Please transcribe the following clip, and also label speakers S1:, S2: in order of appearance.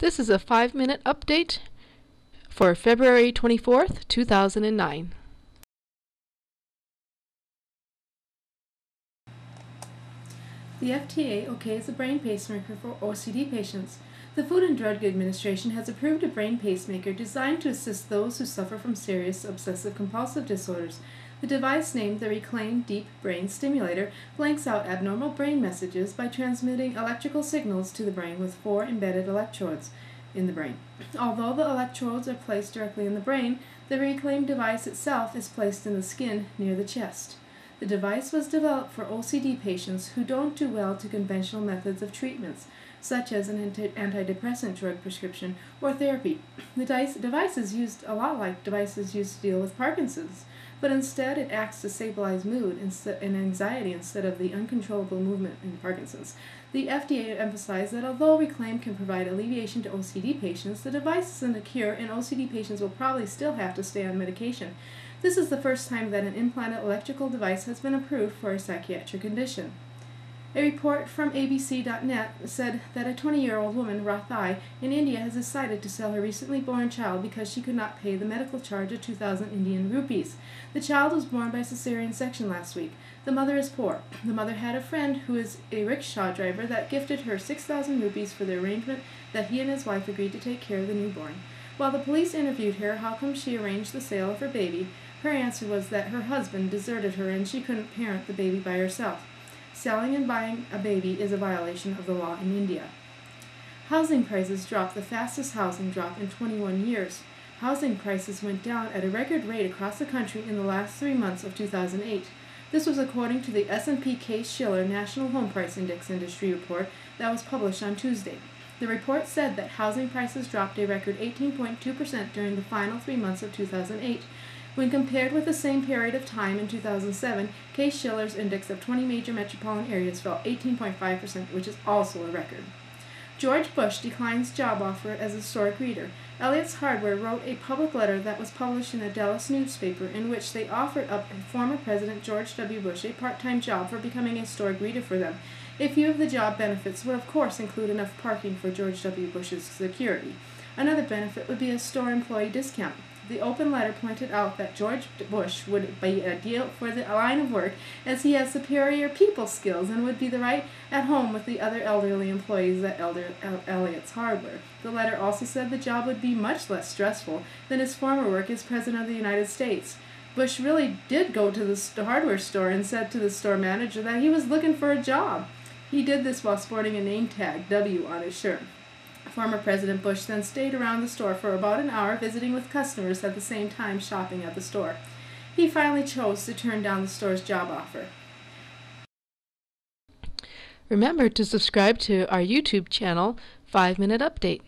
S1: This is a 5-minute update for February 24th, 2009.
S2: The FDA okays a brain pacemaker for OCD patients. The Food and Drug Administration has approved a brain pacemaker designed to assist those who suffer from serious obsessive-compulsive disorders. The device, named the Reclaim Deep Brain Stimulator, blanks out abnormal brain messages by transmitting electrical signals to the brain with 4 embedded electrodes in the brain. Although the electrodes are placed directly in the brain, the Reclaim device itself is placed in the skin near the chest. The device was developed for OCD patients who don't do well to conventional methods of treatments, such as an antidepressant drug prescription or therapy. The device is used a lot like devices used to deal with Parkinson's, but instead it acts to stabilize mood and anxiety instead of the uncontrollable movement in Parkinson's. The FDA emphasized that although Reclaim can provide alleviation to OCD patients, the device isn't a cure, and OCD patients will probably still have to stay on medication. This is the first time that an implanted electrical device has been approved for a psychiatric condition. A report from ABC.net said that a 20-year-old woman, Rathai, in India has decided to sell her recently born child because she could not pay the medical charge of 2,000 Indian rupees. The child was born by cesarean section last week. The mother is poor. The mother had a friend who is a rickshaw driver that gifted her 6,000 rupees for the arrangement that he and his wife agreed to take care of the newborn. While the police interviewed her how come she arranged the sale of her baby, her answer was that her husband deserted her and she couldn't parent the baby by herself. Selling and buying a baby is a violation of the law in India. Housing prices dropped, the fastest housing drop in 21 years. Housing prices went down at a record rate across the country in the last 3 months of 2008. This was according to the S&P Case-Shiller National Home Price Index Industry Report that was published on Tuesday. The report said that housing prices dropped a record 18.2% during the final 3 months of 2008. When compared with the same period of time in 2007, Case-Shiller's index of 20 major metropolitan areas fell 18.5%, which is also a record. George Bush declines job offer as a historic reader. Elliott's Hardware wrote a public letter that was published in a Dallas newspaper in which they offered up former President George W. Bush a part-time job for becoming a historic reader for them. A few of the job benefits would of course include enough parking for George W. Bush's security. Another benefit would be a store employee discount. The open letter pointed out that George Bush would be ideal for the line of work as he has superior people skills and would be right at home with the other elderly employees at Elliott's Hardware. The letter also said the job would be much less stressful than his former work as President of the United States. Bush really did go to the hardware store and said to the store manager that he was looking for a job. He did this while sporting a name tag, W, on his shirt. Former President Bush then stayed around the store for about an hour visiting with customers at the same time shopping at the store. He finally chose to turn down the store's job offer.
S1: Remember to subscribe to our YouTube channel, 5-Minute Update.